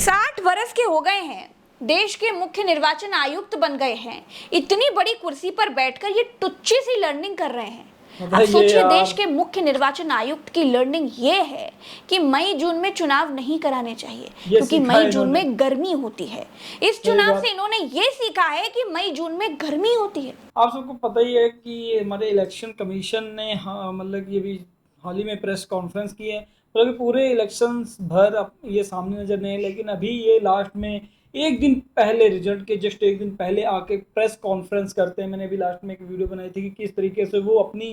60 वर्ष के हो गए हैं, देश के मुख्य निर्वाचन आयुक्त बन गए हैं। इतनी बड़ी कुर्सी पर बैठकर ये टुच्ची सी लर्निंग कर रहे हैं। अब सोचिए, देश के मुख्य निर्वाचन आयुक्त की लर्निंग ये है कि मई जून में चुनाव नहीं कराने चाहिए, क्योंकि मई जून में गर्मी होती है। इस चुनाव से इन्होंने ये सीखा है कि मई जून में गर्मी होती है। आप सबको पता ही है कि हमारे इलेक्शन कमीशन ने मतलब ये भी हाल ही में प्रेस कॉन्फ्रेंस की है, मतलब पूरे इलेक्शंस भर अब ये सामने नजर नहीं है, लेकिन अभी ये लास्ट में एक दिन पहले, रिजल्ट के जस्ट एक दिन पहले आके प्रेस कॉन्फ्रेंस करते हैं। मैंने अभी लास्ट में एक वीडियो बनाई थी कि किस तरीके से वो अपनी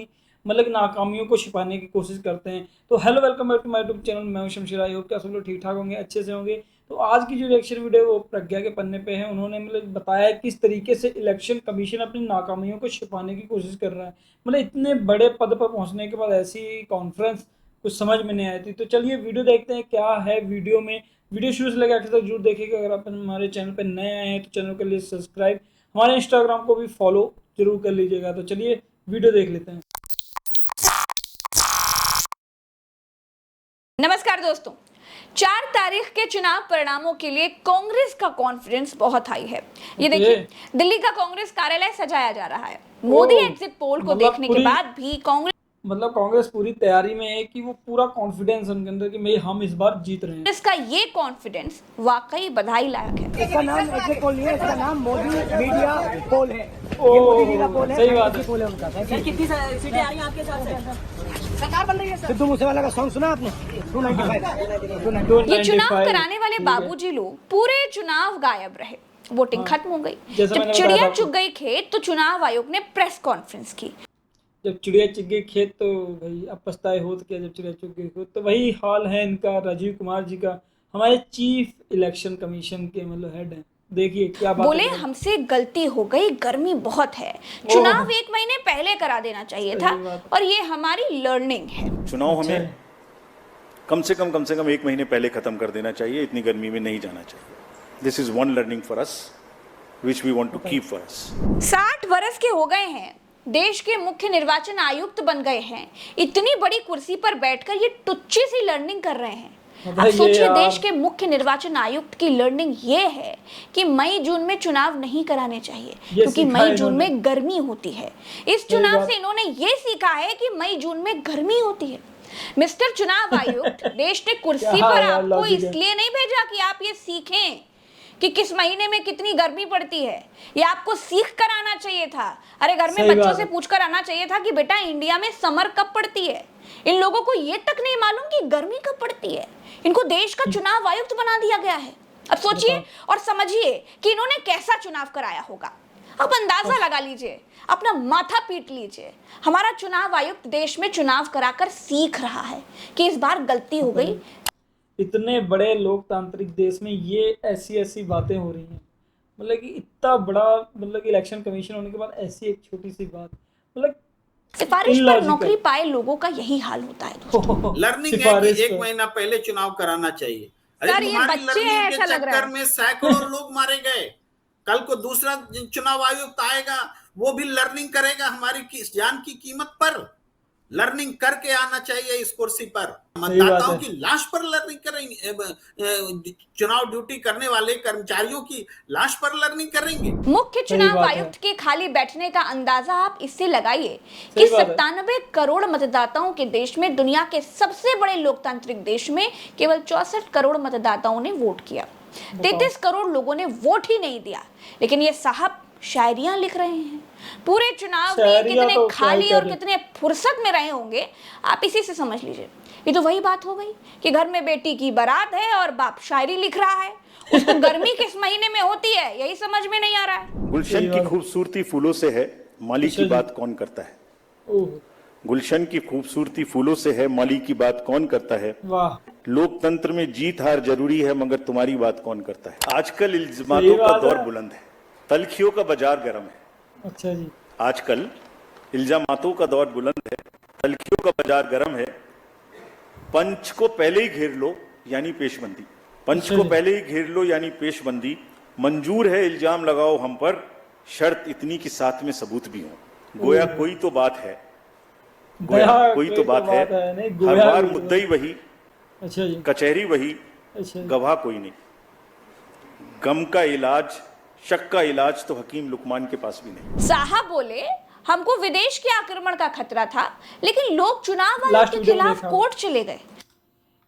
मतलब नाकामियों को छिपाने की कोशिश करते हैं। तो hello, welcome back to my YouTube channel. मैं हूं शमशेर। आई होप कि सब लोग ठीक ठाक होंगे, अच्छे से होंगे। तो आज की जो रिएक्शन वीडियो वो प्रज्ञा के पन्ने पे है। उन्होंने मतलब बताया किस तरीके से इलेक्शन कमीशन अपनी नाकामियों को छिपाने की कोशिश कर रहा है। मतलब इतने बड़े पद पर पहुंचने के बाद ऐसी कॉन्फ्रेंस कुछ समझ में नहीं आई थी। तो चलिए वीडियो देखते हैं क्या है वीडियो में। वीडियो शुरू से लेकर आखिर तक जरूर देखिएगा। अगर आप हमारे चैनल पर नए आए हैं तो चैनल के लिए सब्सक्राइब, हमारे इंस्टाग्राम को भी फॉलो जरूर कर लीजिएगा। तो चलिए वीडियो देख लेते हैं। नमस्कार दोस्तों, 4 तारीख के चुनाव परिणामों के लिए कांग्रेस का कॉन्फिडेंस बहुत हाई है। ये देखिए, दिल्ली का कांग्रेस कार्यालय सजाया जा रहा है। मोदी एग्जिट पोल को देखने के बाद भी कांग्रेस पूरी तैयारी में है कि वो पूरा कॉन्फिडेंस उनके अंदर कि हम इस बार जीत रहे हैं। इसका ये कॉन्फिडेंस वाकई बधाई लायक है। इसका नाम एग्जिट पोल नहीं है, इसका नाम मोदी मीडिया पोल है। मोदी मीडिया पोल है, सही बात है। पोल है उनका। कितनी सीटें आ रही हैं आपके हिसाब से? सरकार बन रही है। सिद्धू मूसेवाला का सॉन्ग सुना आपने? 295। ये चुनाव कराने वाले बाबूजी लोग पूरे चुनाव गायब रहे। वोटिंग खत्म हो गई। जब चिड़िया चुग गई खेत तो चुनाव आयोग ने प्रेस कॉन्फ्रेंस की। जब चिड़िया चुग गई खेत तो भाई अब पछताए होत क्या। जब चिड़िया चुग गई खेत तो वही हाल है इनका, राजीव कुमार जी का, हमारे चीफ इलेक्शन कमीशन के मतलब हेड है। देखिए क्या बात बोले, हमसे गलती हो गई, गर्मी बहुत है, चुनाव 1 महीने पहले करा देना चाहिए था और ये हमारी लर्निंग है। चुनाव हमें कम से कम 1 महीने पहले खत्म कर देना चाहिए। इतनी गर्मी में नहीं जाना चाहिए। This is one learning for us which we want to keep for us. 60 वर्ष के हो गए हैं, देश के मुख्य निर्वाचन आयुक्त बन गए हैं। इतनी बड़ी कुर्सी पर बैठकर ये टुच्ची सी लर्निंग कर रहे हैं। अब सोचिए, देश के मुख्य निर्वाचन आयुक्त की लर्निंग ये है कि मई जून में चुनाव नहीं कराने चाहिए, क्योंकि मई जून में गर्मी होती है। इस चुनाव से इन्होंने ये सीखा है कि मई जून में गर्मी होती है। मिस्टर चुनाव आयुक्त, देश ने कुर्सी पर आपको इसलिए नहीं भेजा कि आप ये सीखें कि किस महीने में कितनी गर्मी पड़ती है। ये आपको सीख कर आना चाहिए था। अरे घर में बच्चों से पूछकर आना चाहिए था कि बेटा इंडिया में समर कब पड़ती है। इन लोगों को ये तक नहीं मालूम कि गर्मी कब पड़ती है। इनको देश का चुनाव आयुक्त बना दिया गया है। अब सोचिए और समझिए कि इन्होंने कैसा चुनाव कराया होगा। अब अंदाजा लगा लीजिए, अपना माथा पीट लीजिए। हमारा चुनाव आयुक्त देश में चुनाव कराकर सीख रहा है कि इस बार गलती हो गई। इतने बड़े लोकतांत्रिक देश में ये ऐसी बातें हो रही हैं। मतलब कि इतना बड़ा मतलब इलेक्शन कमीशन होने के बाद ऐसी एक छोटी सी बात, मतलब सिफारिश पर नौकरी पाए लोगों का यही हाल होता है। लर्निंग है कि 1 महीना पहले चुनाव कराना चाहिए। अरे तुम्हारी लर्निंग के चक्कर में सैकड़ों लोग मारे गए। कल को दूसरा चुनाव आयुक्त आएगा, वो भी लर्निंग करेगा हमारी जान की कीमत पर। लर्निंग करके आना चाहिए इस कुर्सी पर। मतदाताओं की लाश पर लर्निंग करेंगे, चुनाव ड्यूटी करने वाले कर्मचारियों की लाश पर लर्निंग करेंगे। मुख्य चुनाव आयुक्त के खाली बैठने का अंदाजा आप इससे लगाइए कि 97 करोड़ मतदाताओं के देश में, दुनिया के सबसे बड़े लोकतांत्रिक देश में, केवल 64 करोड़ मतदाताओं ने वोट किया। 33 करोड़ लोगों ने वोट ही नहीं दिया। लेकिन ये साहब शायरियां लिख रहे हैं। पूरे चुनाव में कितने खाली और कितने फुर्सत में रहे होंगे, आप इसी से समझ लीजिए। ये तो वही बात हो गई कि घर में बेटी की बारात है और बाप शायरी लिख रहा है। उसको गर्मी किस महीने में होती है यही समझ में नहीं आ रहा है। गुलशन की खूबसूरती फूलों से है, माली की बात कौन करता है। गुलशन की खूबसूरती फूलों से है, माली की बात कौन करता है। लोकतंत्र में जीत हार जरूरी है, मगर तुम्हारी बात कौन करता है। आजकल इल्जामातों का दौर बुलंद है, तलखियों का बाजार गर्म है। अच्छा जी। आजकल इल्जामातों का दौर बुलंद है, तलखियों का बाजार गर्म है। पंच को पहले ही घेर लो यानी पेशबंदी। पंच को पहले ही घेर लो यानी पेशबंदी। मंजूर है इल्जाम लगाओ हम पर, शर्त इतनी कि साथ में सबूत भी हो। गोया कोई तो बात है, गोया कोई तो बात है। हर बार मुद्दई वही, अच्छा जी, कचहरी वही, गवाह कोई नहीं। गम का इलाज, शक का इलाज तो हकीम लुकमान के पास भी नहीं। साहब बोले हमको विदेश के आक्रमण का खतरा था, लेकिन लोग चुनाव आयोग के खिलाफ कोर्ट चले गए।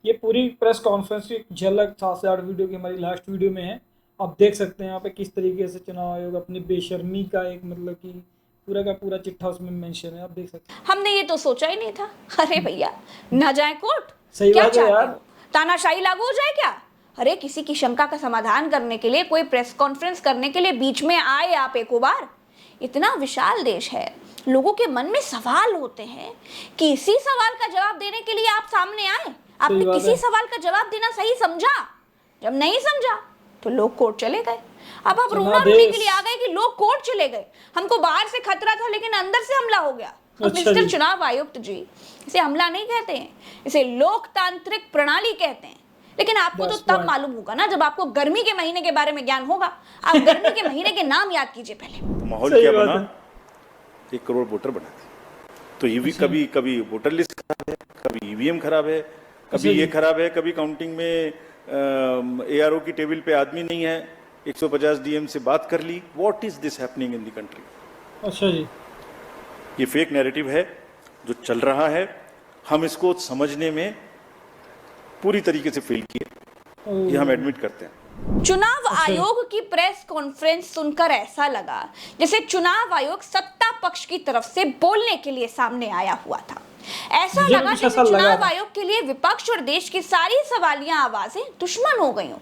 ये पूरी प्रेस कॉन्फ्रेंस की झलक 7 से 8 वीडियो की हमारी लास्ट वीडियो में है, आप देख सकते हैं यहाँ पे किस तरीके से चुनाव आयोग अपनी बेशर्मी का एक मतलब कि पूरा का पूरा चिट्ठा उसमें मेंशन है, आप देख सकते हैं। हमने ये तो सोचा ही नहीं था। अरे भैया ना जाए कोर्ट, सही क्या बात है यार, तानाशाही लागू हो जाए क्या? अरे किसी की शंका का समाधान करने के लिए, कोई प्रेस कॉन्फ्रेंस करने के लिए बीच में आए आप एक बार। इतना विशाल देश है, लोगों के मन में सवाल होते हैं, किसी सवाल का जवाब देने के लिए आप सामने आए, आपने किसी सवाल का जवाब देना सही समझा, जब नहीं समझा तो लोग कोर्ट चले गए। अब आप रोना रोने के लिए आ गए कि लोग कोर्ट चले गए, हमको बाहर से खतरा था लेकिन अंदर से हमला हो गया। मिस्टर चुनाव आयुक्त जी, इसे हमला नहीं कहते हैं, इसे लोकतांत्रिक प्रणाली कहते हैं। लेकिन आपको तो तब मालूम होगा ना जब आपको गर्मी के महीने के बारे में ज्ञान होगा। आप गर्मी के महीने के नाम याद कीजिए पहले। तो माहौल क्या बना? 1 करोड़ वोटर बना थे, तो ये कभी वोटर लिस्ट खराब है, कभी ईवीएम खराब है, कभी ये खराब है, कभी काउंटिंग में ARO की टेबल पे आदमी नहीं है, 150 DM से बात कर ली। What is this happening in the country? अच्छा जी, ये फेक नैरेटिव है जो चल रहा है, हम इसको समझने में पूरी तरीके से फेल किए, ये हम एडमिट करते हैं। चुनाव आयोग की प्रेस कॉन्फ्रेंस सुनकर ऐसा लगा जैसे चुनाव आयोग सत्ता पक्ष की तरफ से बोलने के लिए सामने आया हुआ था। ऐसा लगा जैसे चुनाव आयोग के लिए विपक्ष और देश की सारी सवालिया आवाजें दुश्मन हो गई हो।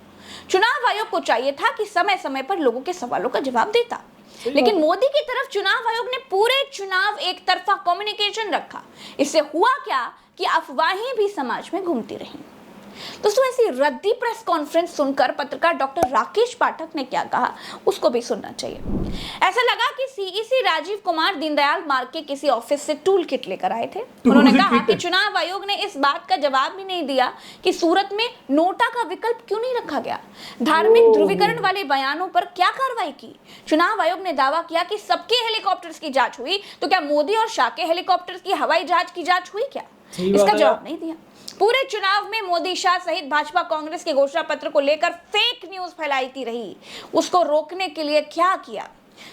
चुनाव आयोग को चाहिए था कि समय समय पर लोगों के सवालों का जवाब देता, लेकिन मोदी की तरफ चुनाव आयोग ने पूरे चुनाव एक तरफा कम्युनिकेशन रखा। इससे हुआ क्या कि अफवाहें भी समाज में घूमती रहीं। दोस्तों, ऐसी रद्दी प्रेस कॉन्फ्रेंस सुनकर पत्रकार डॉक्टर राकेश पाठक ने क्या कहा उसको भी सुनना चाहिए। ऐसा लगा कि CEC राजीव कुमार दीनदयाल मार्ग के किसी ऑफिस से टूल किट लेकर आए थे। उन्होंने कहा कि चुनाव आयोग ने इस बात का जवाब भी नहीं दिया कि सूरत में नोटा का विकल्प क्यों नहीं रखा गया, धार्मिक ध्रुवीकरण वाले बयानों पर क्या कार्रवाई की। चुनाव आयोग ने दावा किया कि सबके हेलीकॉप्टर्स की जांच हुई, तो क्या मोदी और शाह के हेलीकॉप्टर्स की हवाई जहाज की जांच हुई क्या? इसका जवाब नहीं दिया। पूरे चुनाव में मोदी, शाह सहित भाजपा कांग्रेस के घोषणा पत्र को लेकर फेक न्यूज फैलाती रही, उसको रोकने के लिए क्या किया?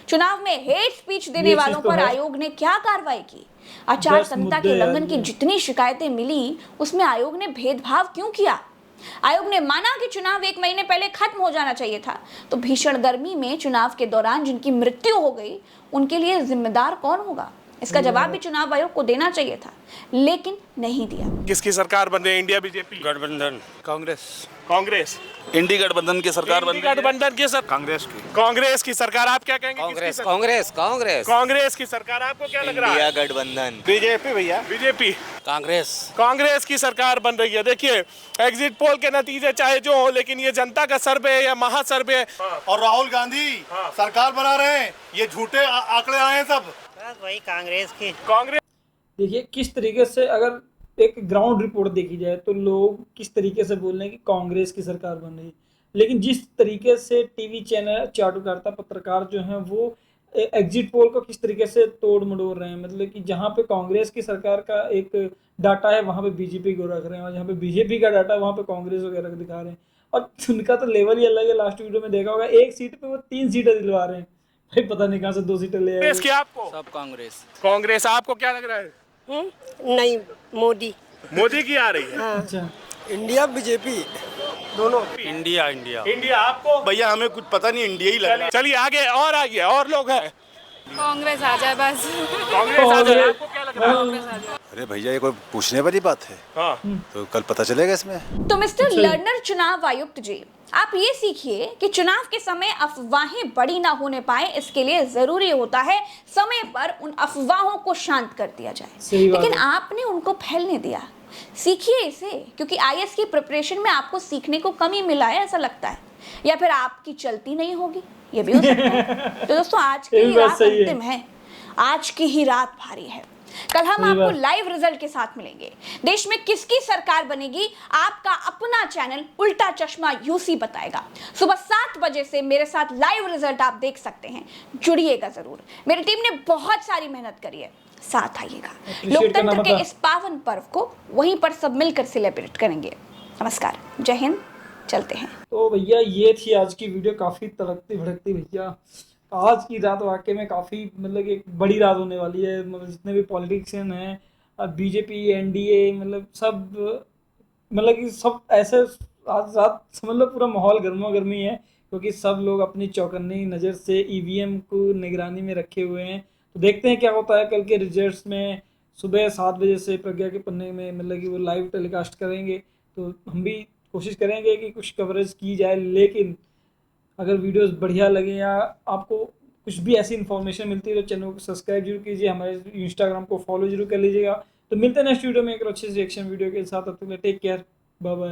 चुनाव में हेट स्पीच देने वालों पर आयोग ने क्या कार्रवाई की? आचार संहिता के उल्लंघन की जितनी शिकायतें मिली उसमें आयोग ने भेदभाव क्यों किया? आयोग ने माना कि चुनाव 1 महीने पहले खत्म हो जाना चाहिए था, तो भीषण गर्मी में चुनाव के दौरान जिनकी मृत्यु हो गई उनके लिए जिम्मेदार कौन होगा? इसका जवाब भी चुनाव आयोग को देना चाहिए था, लेकिन नहीं दिया। किसकी सरकार बन रही है? इंडिया बीजेपी गठबंधन, कांग्रेस इंडी गठबंधन की सरकार बन रही है। गठबंधन की कांग्रेस की सरकार। आप क्या कहेंगे? कांग्रेस की सरकार आपको क्या लग रहा है? इंडिया गठबंधन, बीजेपी भैया, बीजेपी, कांग्रेस की सरकार बन रही है। देखिए, एग्जिट पोल के नतीजे चाहे जो हो, लेकिन ये जनता का सर्वे या महासर्वे और राहुल गांधी सरकार बना रहे हैं, ये झूठे आंकड़े आए हैं सब। वही कांग्रेस देखिए किस तरीके से अगर एक ग्राउंड रिपोर्ट देखी जाए तो लोग किस तरीके से बोल रहे हैं कि कांग्रेस की सरकार बन रही है, लेकिन जिस तरीके से टीवी चैनल, चाटुकारिता पत्रकार जो हैं वो एग्जिट पोल को किस तरीके से तोड़ मड़ोड़ रहे हैं, मतलब कि जहाँ पे कांग्रेस की सरकार का एक डाटा है वहाँ पे बीजेपी को रख रहे हैं, और जहाँ पे बीजेपी का डाटा है वहाँ पे कांग्रेस वगैरह को दिखा रहे हैं। और उनका तो लेवल ही अलग है। लास्ट वीडियो में देखा होगा, 1 सीट पे वो 3 सीटें दिलवा रहे हैं। भाई पता नहीं कहाँ से 2 सीटें ले आए। आपको सब कांग्रेस आपको क्या लग रहा है? नहीं, मोदी की आ रही है। हाँ। अच्छा, इंडिया बीजेपी दोनों। इंडिया आपको? भैया हमें कुछ पता नहीं, इंडिया ही लग रहा है। चलिए आगे और लोग हैं। कांग्रेस आ जाए बस। कांग्रेस आ जाए। आपको क्या लग रहा है? अरे भैया ये कोई पूछने वाली बात है? हाँ। तो कल पता चलेगा इसमें। तो मिस्टर लर्नर चुनाव आयुक्त जी, आप ये सीखिए कि चुनाव के समय अफवाहें बड़ी ना होने पाए, इसके लिए जरूरी होता है समय पर उन अफवाहों को शांत कर दिया जाए, लेकिन आपने उनको फैलने दिया। सीखिए इसे, क्योंकि IAS की प्रिपरेशन में आपको सीखने को कमी मिला है ऐसा लगता है, या फिर आपकी चलती नहीं होगी, ये भी हो सकता है। तो दोस्तों, आज की ही रात अंतिम है, आज की ही रात भारी है। कल हम आपको लाइव रिजल्ट के साथ मिलेंगे। देश में किसकी सरकार बनेगी, आपका अपना चैनल उल्टा चश्मा UC बताएगा। सुबह 7 बजे से मेरे साथ लाइव रिजल्ट आप देख सकते हैं, जुड़िएगा जरूर। मेरी टीम ने बहुत सारी मेहनत करी है, साथ आइएगा। लोकतंत्र के इस पावन पर्व को वहीं पर सब मिलकर सेलिब्रेट करेंगे। नमस्कार, जय हिंद। चलते हैं। तो भैया ये थी आज की वीडियो, काफ़ी तड़कती भड़कती भैया। आज की रात वाकई में काफ़ी मतलब एक बड़ी रात होने वाली है। मतलब जितने भी पॉलिटिशियन हैं, बीजेपी, एनडीए, मतलब सब, मतलब कि सब ऐसे आज रात समझ लो पूरा माहौल गर्मा गर्मी है, क्योंकि सब लोग अपनी चौकन्नी नज़र से ईवीएम को निगरानी में रखे हुए हैं। तो देखते हैं क्या होता है कल के रिजल्ट्स में। सुबह 7 बजे से प्रज्ञा के पन्ने में मतलब कि वो लाइव टेलीकास्ट करेंगे, तो हम भी कोशिश करेंगे कि कुछ कवरेज की जाए। लेकिन अगर वीडियोस बढ़िया लगे या आपको कुछ भी ऐसी इन्फॉर्मेशन मिलती है तो चैनल को सब्सक्राइब जरूर कीजिए, हमारे इंस्टाग्राम को फॉलो जरूर कर लीजिएगा। तो मिलते हैं नेक्स्ट वीडियो में एक और अच्छे रिएक्शन वीडियो के साथ। तब तक टेक केयर, बाय बाय।